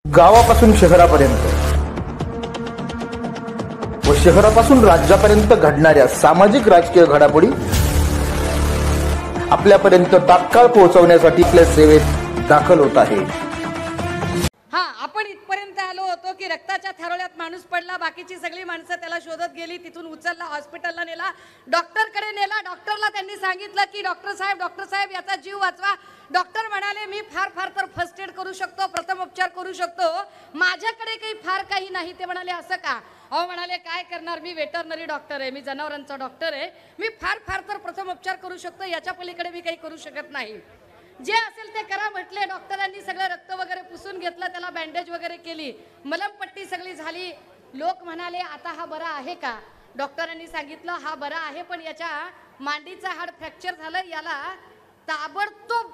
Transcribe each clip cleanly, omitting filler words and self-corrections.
गावापासून शहरापर्यंत व शहरापासून राज्यापर्यंत घडणाऱ्या सामाजिक राजकीय घडामोडी आपल्यापर्यंत तात्काळ पोहोचवण्यासाठी आपल्या सेवेत दाखल होत आहे। आपण इथपर्यंत आलो होतो की रक्ताच्या थारोळ्यात माणूस पडला, बाकीची सगळी माणसं त्याला शोधत गेली, तिथून उचलला, हॉस्पिटलला नेला, डॉक्टरकडे नेला। डॉक्टरला त्यांनी सांगितलं की डॉक्टर साहेब याचा जीव वाचवा। डॉक्टर म्हणाले मी फार तर फर्स्ट एड करू शकतो, प्रथमोपचार करू शकतो, माझ्याकडे काही फार काही नाही। ते म्हणाले असं का? अहो म्हणाले काय करणार, मी वेटरनरी डॉक्टर आहे, मी जनावरांचा डॉक्टर आहे, मी फार तर प्रथमोपचार करू शकतो, याच्या पलीकडे मी काही करू शकत नाही। जे असेल ते करा म्हटले। डॉक्टरांनी सगळं रक्त वगैरे पुसून घेतलं, त्याला बँडेज वगैरे केली, मलमपट्टी सगळी झाली। लोक म्हणाले आता हा बरा आहे का? डॉक्टरांनी सांगितलं हा बरा आहे, पण याच्या मांडीचा हाड फ्रॅक्चर झालं, याला ताबडतोब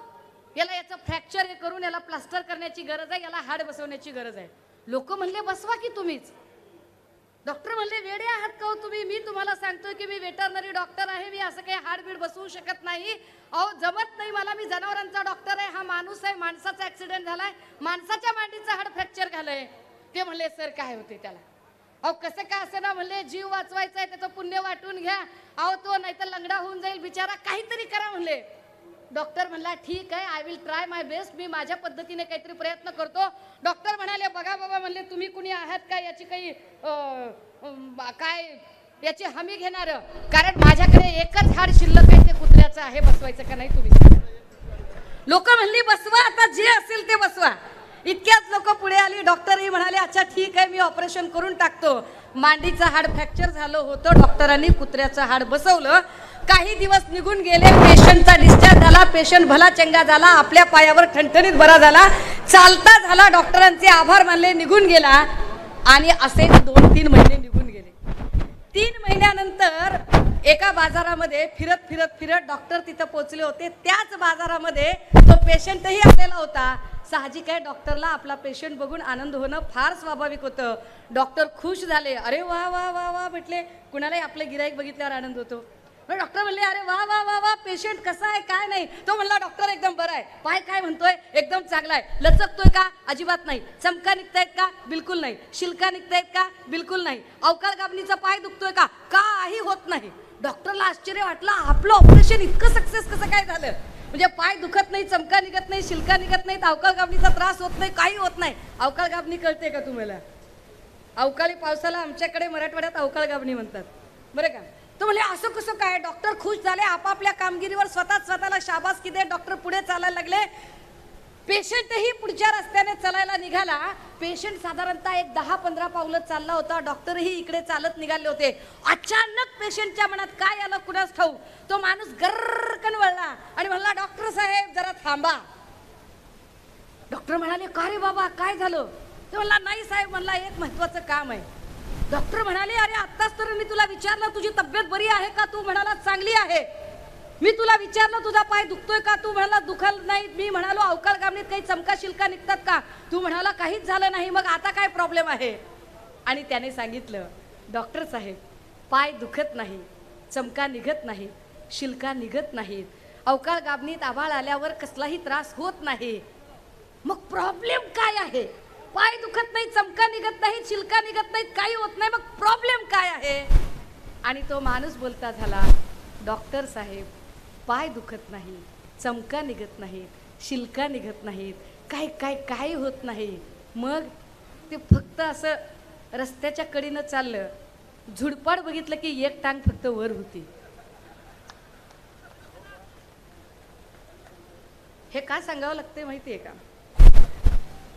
याचं फ्रॅक्चर हे करून याला प्लास्टर करण्याची गरज आहे, याला हाड बसवण्याची गरज आहे। लोक म्हणले बसवा की तुम्हीच। डॉक्टर म्हणले वेडे आहात का तुम्ही? मी तुम्हाला सांगतोय की मी वेटरनरी डॉक्टर आहे, मी असं काही हाडबीड बसवू शकत नाही। अहो जमत नाही मला, मी जनावरांचा डॉक्टर आहे, हा माणूस आहे, माणसाचा ऍक्सिडेंट झालाय, माणसाच्या मांडीचा हाड फ्रॅक्चर झालंय। ते म्हणले सर काय होते त्याला? अहो कसं काय असं ना, म्हणले जीव वाचवायचा आहे, त्याचं पुण्य वाटून घ्या। अहो तो नाहीतर लंगडा होऊन जाईल बिचारा, काहीतरी करा म्हणले। डॉक्टर म्हणला ठीक आहे, I will try my best, मी माझ्या पद्धतीने काहीतरी प्रयत्न करतो। डॉक्टर म्हणाले बघा बाबा म्हणले तुम्ही कुणी आहात का याची काही काय याची हमी घेणार? कारण माझ्याकडे एकच हाड शिल्लक आहे, ते कुत्र्याचं आहे, बसवायचं का नाही तुम्ही सांगा। लोक म्हणली बसवा, आता जे असेल ते बसवा। इतक्याच लोक पुढे आली। डॉक्टरही म्हणाले अच्छा ठीक आहे, मी ऑपरेशन करून टाकतो। मांडीचं हाड फ्रॅक्चर झालं होतं, डॉक्टरांनी कुत्र्याचं हाड बसवलं। काही दिवस निघून गेले, पेशंटचा डिस्चार्ज झाला, पेशंट भला चंगा झाला, आपल्या पायावर ठणठणीत बरा झाला, चालता झाला, डॉक्टरांचे आभार मानले, निघून गेला। आणि असे 2-3 महिने निघून गेले। 3 महिन्यानंतर एका बाजारामध्ये फिरत डॉक्टर तिथं पोहोचले होते। त्याच बाजारामध्ये तो पेशंटही आलेला होता। साहजिक आहे, डॉक्टरला आपला पेशंट बघून आनंद होणं फार स्वाभाविक होतं। डॉक्टर खुश झाले, अरे वा वा वा वा म्हटले, कुणालाही आपले गिराईक बघितल्यावर आनंद होतो। डॉक्टर म्हणले अरे वा वा वा वा, पेशंट कसा आहे काय नाही? तो म्हणला डॉक्टर एकदम बरा आहे। पाय काय म्हणतोय? एकदम चांगला आहे। लचकतोय का? अजिबात नाही। चमका निघतायत का? बिलकुल नाही। शिल्का निघतायत का? बिलकुल नाही। अवकाळ गाबणीचा पाय दुखतोय का? काही होत नाही। डॉक्टरला आश्चर्य वाटलं, आपलं ऑपरेशन इतकं सक्सेस कसं काय झालं? म्हणजे पाय दुखत नाही, चमका निघत नाही, शिल्का निघत नाही, अवकाळ गाबणीचा त्रास होत नाही, काही होत नाही। अवकाळ गाबणी कळते का तुम्हाला? अवकाळी पावसाला आमच्याकडे मराठवाड्यात अवकाळ गाबणी म्हणतात, बरं का? तो म्हणजे असं कसं काय? डॉक्टर खुश झाले, आपापल्या कामगिरीवर स्वतःला शाबासकी देत डॉक्टर पुढे चालायला लागले। पेशंटही पुढच्या रस्त्याने चालायला निघाला। पेशंट साधारणतः एक 10-15 पावलं चालला होता, डॉक्टरही इकडे चालत निघाले होते। अचानक पेशंटच्या मनात काय आलं कुणास ठाऊक, तो माणूस गर्रकन वळला आणि म्हणला डॉक्टर साहेब जरा थांबा। डॉक्टर म्हणाले का रे बाबा काय झालं? तो म्हणला नाही साहेब, म्हणला एक महत्वाचं काम आहे। डॉक्टर म्हणाले अरे आत्ताच तर मी तुला विचारलं तुझी तब्येत बरी आहे का? तू म्हणाला चांगली आहे। मी तुला विचारलं तुझा पाय दुखतोय का? तू म्हणाला दुखल नाही। मी म्हणालो अवकाळ गाबणीत काही चमका शिल्का निघतात का? तू म्हणाला काहीच झालं नाही। मग आता काय प्रॉब्लेम आहे? आणि त्याने सांगितलं डॉक्टर साहेब पाय दुखत नाही, चमका निघत नाही, शिल्का निघत नाहीत, अवकाळ गाबणीत आभाळ आल्यावर कसलाही त्रास होत नाही, मग प्रॉब्लेम काय आहे? पाय दुखत नाही, चमका निघत नाही, शिल्का निघत नाही, काही होत नाही, मग प्रॉब्लेम काय आहे? आणि तो माणूस बोलता झाला डॉक्टर साहेब पाय दुखत नाही, चमका निघत नाही, शिल्का निघत नाहीत, काही होत नाही। मग ते फक्त असं रस्त्याच्या कडेनं चाललं, झुडपाड बघितलं की एक टांग फक्त वर होती। हे का सांगावं लागते माहितीये का?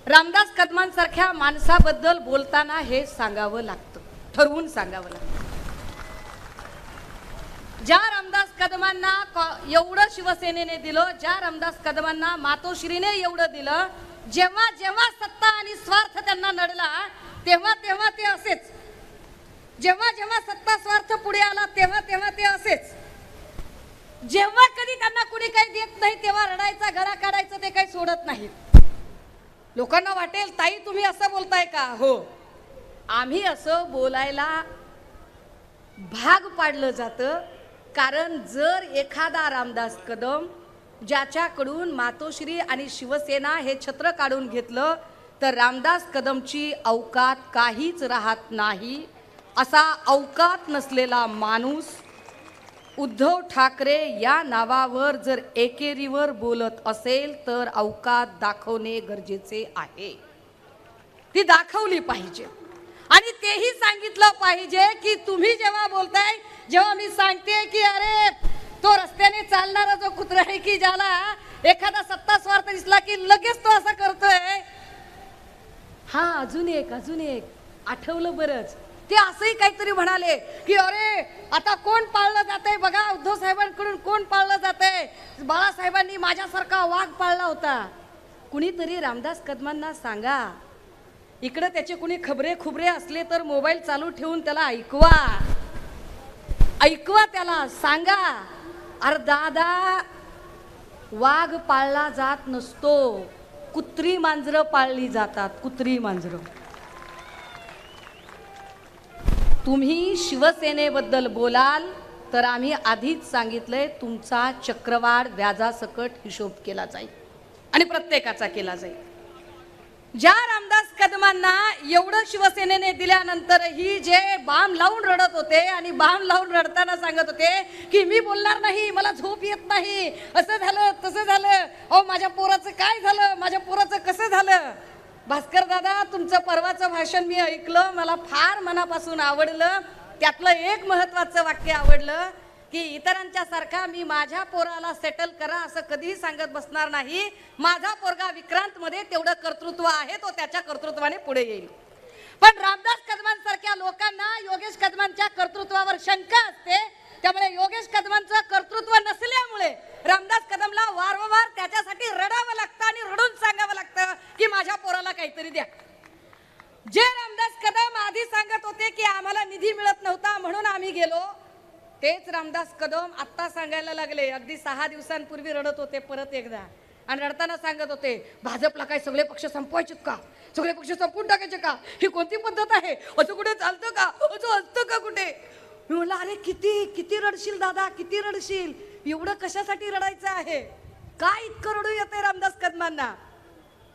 रामदास कदमांसारख्या माणसाबद्दल बोलताना हे सांगावं लागतं, ठरवून सांगावं लागतं। ज्या रामदास कदमांना एवढं शिवसेनेने दिलं, ज्या रामदास कदमांना मातोश्रीने एवढं दिलं, जेव्हा जेव्हा सत्ता आणि स्वार्थ त्यांना नडला तेव्हा तेव्हा ते असेच, जेव्हा जेव्हा सत्ता स्वार्थ पुढे आला तेव्हा तेव्हा ते असेच, जेव्हा कधी त्यांना कुणी काही देत नाही तेव्हा रडायचा गळा काढायचं ते काही सोडत नाहीत। लोकांना वाटेल ताई तुम्ही असं बोलताय का? हो, आम्ही असं बोलायला भाग पाडलं जातं, कारण जर एखादा रामदास कदम ज्याच्याकडून मातोश्री आणि शिवसेना हे छत्र काढून घेतलं तर रामदास कदमची अवकात काहीच राहत नाही. असा अवकात नसलेला माणूस उद्धव ठाकरे या नावावर जर एकेरीवर बोलत असेल तर अवकात दाखवणे गरजेचे आहे. ती दाखवली पाहिजे आणि तेही सांगितलं पाहिजे की तुम्ही जेव्हा बोलताय, जेव्हा मी सांगते की अरे तो रस्त्याने चालणारा जो कुत्रा आहे की ज्याला एखादा सत्ता स्वार्थ दिसला की लगेच तो असं करतोय. हा अजून एक आठवलं बरंच. ते असंही काहीतरी म्हणाले की अरे आता कोण पाळलं जातंय बघा, उद्धव साहेबांकडून कोण पाळलं जातंय. बाळासाहेबांनी माझ्यासारखा वाघ पाळला होता. कुणीतरी रामदास कदमांना सांगा, इकडे त्याचे कुणी खबरे खुबरे असले तर मोबाईल चालू ठेवून त्याला ऐकवा त्याला सांगा, अरे दादा वाघ पाळला जात नसतो, कुत्री मांजरं पाळली जातात, कुत्री मांजरं. तुम्ही शिवसेनेबद्दल बोलाल तर आम्ही आधीच सांगितलंय तुमचा चक्रवाढ व्याजासकट हिशोब केला जाईल आणि प्रत्येकाचा केला जाईल. ज्या रामदास कदमांना एवढं शिवसेनेने दिल्यानंतरही जे बाम लावून रडत होते आणि बाम लावून रडताना सांगत होते की मी बोलणार नाही, मला झोप येत नाही, असं झालं तसं झालं, अहो माझ्या पोराचं काय झालं, माझ्या पोराचं कसं झालं. भास्कर दादा, तुमचं परवाचं भाषण मी ऐकलं, मला फार मनापासून आवडलं. त्यातलं एक महत्वाचं वाक्य आवडलं की इतरांच्या सारखा मी माझ्या पोराला सेटल करा असं कधीही सांगत बसणार नाही. माझा पोरगा विक्रांत मध्ये तेवढं कर्तृत्व आहे, तो त्याच्या कर्तृत्वाने पुढे येईल. पण रामदास कदमांसारख्या लोकांना योगेश कदमांच्या कर्तृत्वावर शंका असते. त्यामुळे योगेश कदमांचं कर्तृत्व नसल्यामुळे रामदास कदमला वारंवार त्याच्यासाठी रडावं लागतं आणि रडून सांगावं लागतं की माझ्या पोराला काहीतरी द्या. जे रामदास कदम आधी सांगत होते की आम्हाला निधी मिळत नव्हता म्हणून आम्ही गेलो, तेच रामदास कदम आत्ता सांगायला लागले. अगदी 6 दिवसांपूर्वी रडत होते परत एकदा आणि रडताना सांगत होते भाजपला काय सगळे पक्ष संपवायचे का, सगळे पक्ष संपवून टाकायचे का, ही कोणती पद्धत आहे, असं कुठे चालतं का, असं असतं का कुठे. मी म्हटलं अरे किती रडशील दादा, किती रडशील, एवढं कशासाठी रडायचं आहे, काय इतकं रडू येते रामदास कदमांना.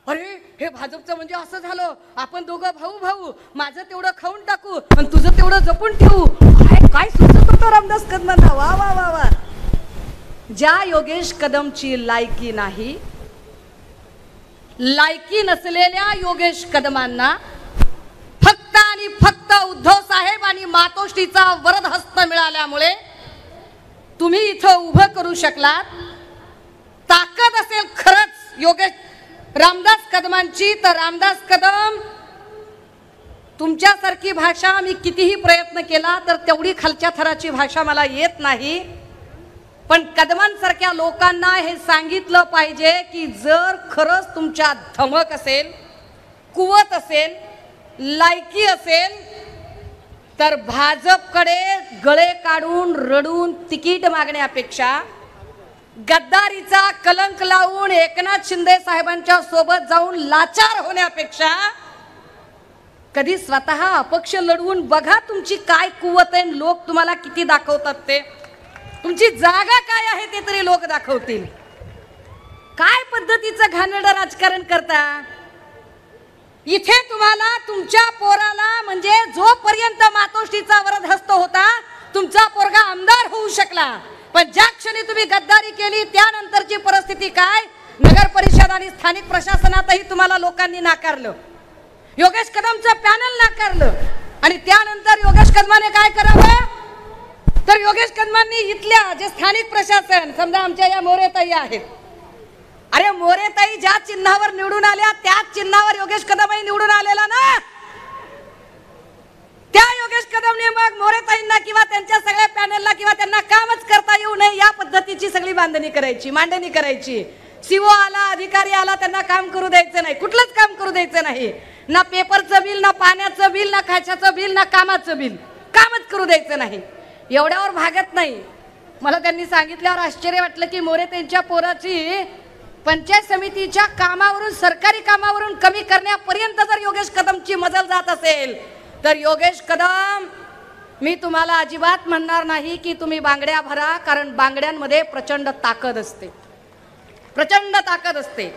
अरे हे भाजपचं म्हणजे असं झालं, आपण दोघं भाऊ, माझं तेवढं खाऊन टाकू आणि तुझं तेवढं जपून ठेवू, काय सुचत होतं रामदास कदमांना. वा वा वा वा. ज्या योगेश कदमची लायकी नाही, लायकी नसलेल्या योगेश कदमांना फक्त आणि फक्त उद्धव साहेब आणि मातोश्रीचा वरदहस्त मिळाल्यामुळे तुम्ही इथं उभं करू शकलात. ताकद असेल खरंच योगेश रामदास कदमांची तर रामदास कदम तुमच्यासारखी भाषा मी कितीही प्रयत्न केला तर तेवढी खालच्या थराची भाषा मला येत नाही. पण कदमांसारख्या लोकांना हे सांगितलं पाहिजे की जर खरंच तुमच्यात धमक असेल, कुवत असेल, लायकी असेल तर भाजपकडे गळे काढून रडून तिकीट मागण्यापेक्षा, गद्दारीचा कलंक लावून एकनाथ शिंदे साहेबांच्या सोबत जाऊन लाचार होण्यापेक्षा कधी स्वतः अपक्ष लढवून बघा तुमची काय कुवत आहे, लोक तुम्हाला किती दाखवतात ते, तुमची जागा काय आहे ते तरी लोक दाखवतील. काय पद्धतीचं घाणेरडं राजकारण करता. इथे तुम्हाला तुमच्या पोराला म्हणजे जोपर्यंत मातोश्रीचा वरदहस्त होता तुमचा पोरगा आमदार होऊ शकला, पण ज्या क्षणी तुम्ही गद्दारी केली त्यानंतरची परिस्थिती काय, नगर परिषद आणि स्थानिक प्रशासनातही तुम्हाला लोकांनी नाकारलं, योगेश कदमचं पॅनल नाकारलं. आणि त्यानंतर योगेश कदमाने काय करावं तर योगेश कदमांनी इथल्या जे स्थानिक प्रशासन, समजा आमच्या या मोरेताई आहेत, अरे मोरेताई ज्या चिन्हावर निवडून आल्या त्याच चिन्हावर योगेश कदमही निवडून आलेला ना. त्या योगेश कदमने मग मोरेताईंना किंवा त्यांच्या सगळ्या पॅनलला किंवा त्यांना कामच करता येऊ नये या पद्धतीची सगळी मांडणी करायची. सीओ आला, अधिकारी आला, त्यांना काम करू द्यायचं नाही, कुठलंच काम करू द्यायचं नाही. ना पेपरचं बिल, ना पाण्याचं बिल, ना खायचं बिल, ना कामाचं बिल, कामच करू द्यायचं नाही. एवढ्यावर भागत नाही. मला त्यांनी सांगितल्यावर आश्चर्य वाटलं की मोरेताईंच्या पोराची पंचायत समितीच्या कामावरून, सरकारी कामावरून कमी करण्यापर्यंत जर योगेश कदमची मजल जात असेल तर योगेश कदम, मी तुम्हाला अजिबात म्हणणार नाही की तुम्ही बांगड्या भरा, कारण बांगड्यांमध्ये प्रचंड ताकद असते, प्रचंड ताकद असते.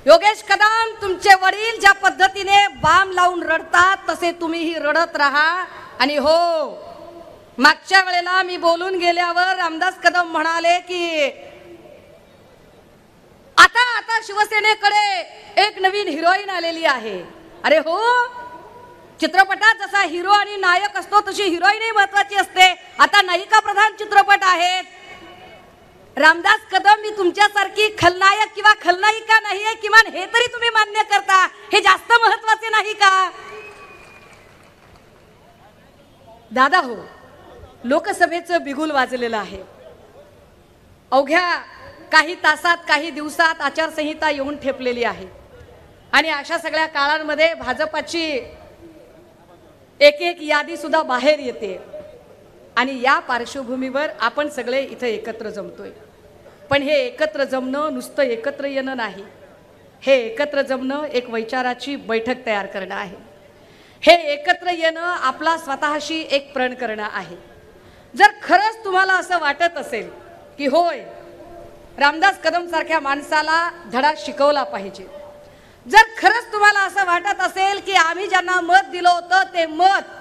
योगेश कदम, तुमचे वडील ज्या पद्धतीने बाम लावून रडतात तसे तुम्हीही रडत राहा. आणि हो, मागच्या वेळेला मी बोलून गेल्यावर रामदास कदम म्हणाले की आता आता शिवसेनेकडे एक नवीन हिरोईन आलेली आहे. अरे हो, चित्रपटात जसा हिरो आणि नायक असतो तशी हिरोईनही महत्वाची असते. आता नायिका प्रधान चित्रपट आहेत. रामदास कदम, मी तुमच्यासारखी खलनायक किंवा खलनायिका नाहीये, किमान हे तरी तुम्ही मान्य करता. हे जास्त महत्वाचे नाही का? दादा हो, लोकसभेचं बिगुल वाजलेलं आहे. अवघ्या काही तासात, काही दिवसात आचारसंहिता येऊन ठेपलेली आहे. आणि अशा सगळ्या काळांमध्ये भाजपाची एक एक यादी सुद्धा बाहेर येते. आणि या पार्श्वभूमीवर आपण सगळे इथे एकत्र जमतोय. पण हे एकत्र जमणं नुसतं एकत्र येणं नाही. हे एकत्र जमणं एक विचाराची बैठक तयार करणं आहे. हे एकत्र येणं आपला स्वतःशी एक प्रण करणं आहे. जर खरंच तुम्हाला असं वाटत असेल की होय, रामदास कदम सारख्या माणसाला धडा शिकवला पाहिजे, जर खरंच तुम्हाला असं वाटत असेल की आम्ही ज्यांना मत दिलं होतं ते मत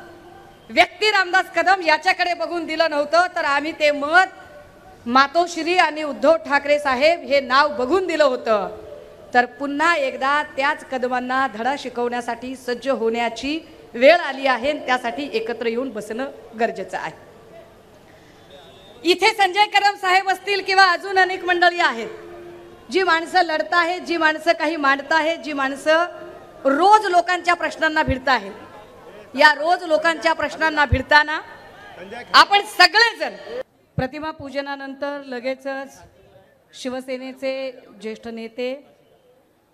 व्यक्ती रामदास कदम याच्याकडे बघून दिलं नव्हतं, तर आम्ही ते मत मातोश्री आणि उद्धव ठाकरे साहेब हे नाव बघून दिलं होतं, तर पुन्हा एकदा त्याच कदमांना धडा शिकवण्यासाठी सज्ज होण्याची वेळ आली आहे. त्यासाठी एकत्र येऊन बसणं गरजेचं आहे. इथे संजय कदम साहेब असतील किंवा अजून अनेक मंडळी आहेत, जी माणसं लढत आहेत, जी माणसं काही मांडत आहेत, जी माणसं रोज लोकांच्या प्रश्नांना भिडत आहेत. या रोज लोकांच्या प्रश्नांना भिडताना आपण सगळेजण प्रतिमा पूजनानंतर लगेचच शिवसेनेचे ज्येष्ठ नेते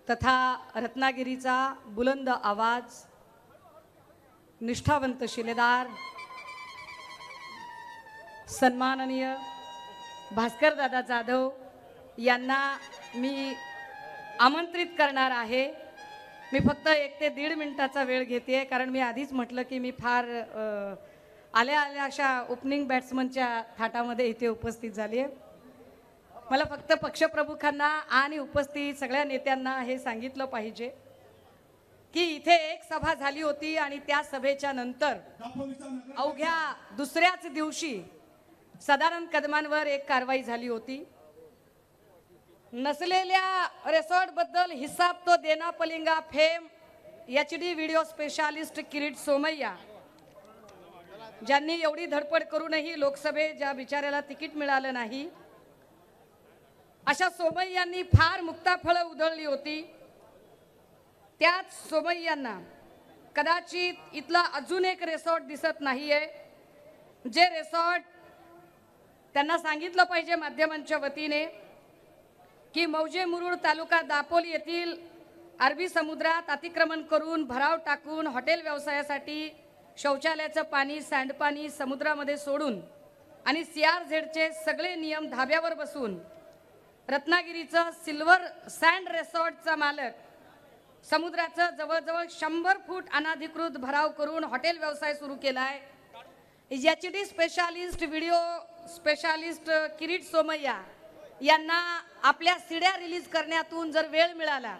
तथा रत्नागिरीचा बुलंद आवाज, निष्ठावंत शिलेदार, सन्माननीय भास्कर दादा जाधव यांना मी आमंत्रित करणार आहे. मी फक्त 1 ते 1.5 मिनिटाचा वेळ घेते, कारण मी आधीच म्हटलं की मी फार आल्या आल्या अशा ओपनिंग बॅट्समनच्या थाटामध्ये इथे उपस्थित झाली आहे. मला फक्त पक्षप्रमुखांना आणि उपस्थित सगळ्या नेत्यांना हे सांगितलं पाहिजे की इथे एक सभा झाली होती आणि त्या सभेच्या नंतर अवघ्या दुसऱ्याच दिवशी सदानंद कदमांवर एक कारवाई झाली होती. नसलेल्या रिसॉर्ट बद्दल हिसाब तो देना पलिंगा fame HD video specialist Kirit Somaiya, ज्यांनी एवढी धडपड करूनही लोकसभेत ज्या बिचाऱ्याला तिकीट मिळालं नाही, अशा सोमय्यांनी फार मुक्ताफळं उधळली होती. त्याच सोमय्यांना कदाचित इथला अजून एक रिसॉर्ट दिसत नाहीये, जे रिसॉर्ट त्यांना सांगितलं पाहिजे माध्यमांच्या वतीने की मौजे मुरुड तालुका दापोली येथील अरबी समुद्रात अतिक्रमण करून भराव टाकून हॉटेल व्यवसायासाठी शौचालयाचं पाणी, सांडपाणी समुद्रामध्ये सोडून आणि CRZचे सगळे नियम धाब्यावर बसून रत्नागिरीचं सिल्वर सँड रिसॉर्टचा मालक समुद्राचं जवळजवळ 100 फूट अनाधिकृत भराव करून हॉटेल व्यवसाय सुरू केलाय. HD specialist video specialist Kirit Somaiya यांना आपल्या सीड्या रिलीज करण्यातून जर वेळ मिळाला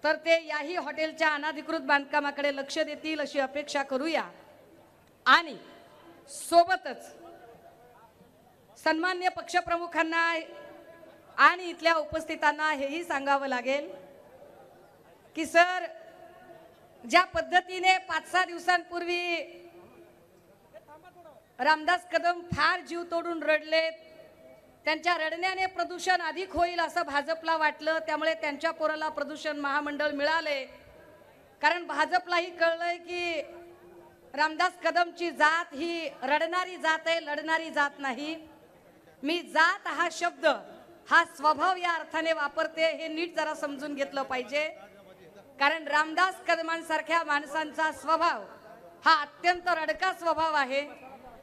तर ते याही हॉटेलच्या अनाधिकृत बांधकामाकडे लक्ष देतील अशी अपेक्षा करूया. आणि सोबतच सन्मान्य पक्षप्रमुखांना आणि इथल्या उपस्थितांना हेही सांगावं लागेल की सर, ज्या पद्धतीने 5-6 दिवसांपूर्वी रामदास कदम फार जीव तोडून रडलेत, त्यांच्या रडण्याने प्रदूषण अधिक होईल असं भाजपला वाटलं, त्यामुळे त्यांच्या पोराला प्रदूषण महामंडळ मिळाले. कारण भाजपलाही कळलंय की रामदास कदमची जात ही रडणारी जात आहे, लढणारी जात नाही. मी जात हा शब्द हा स्वभाव या अर्थाने वापरते, हे नीट जरा समजून घेतलं पाहिजे. कारण रामदास कदमांसारख्या माणसांचा स्वभाव हा अत्यंत रडका स्वभाव आहे.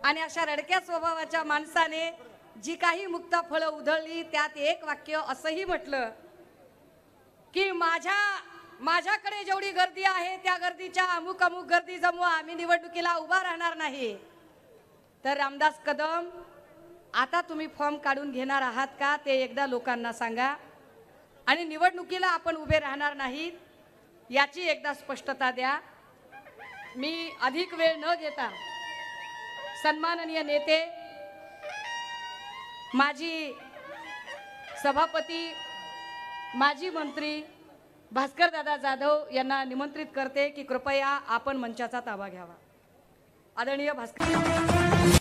आणि अशा रडक्या स्वभावाच्या माणसाने जी काही मुक्ताफळं उधळली त्यात एक वाक्य असंही म्हटलं की माझ्याकडे जेवढी गर्दी आहे त्या गर्दीच्या अमुक अमुक गर्दी जमवा, आम्ही निवडणुकीला उभा राहणार नाही. तर रामदास कदम, आता तुम्ही फॉर्म काढून घेणार आहात का ते एकदा लोकांना सांगा. आणि निवडणुकीला आपण उभे राहणार नाहीत याची एकदा स्पष्टता द्या। मी अधिक वेळ न घेता सन्माननीय नेते माजी सभापती माजी मंत्री भास्करदादा जाधव यांना निमंत्रित करते की कृपया आपण मंचाचा ताबा घ्यावा। आदरणीय भास्कर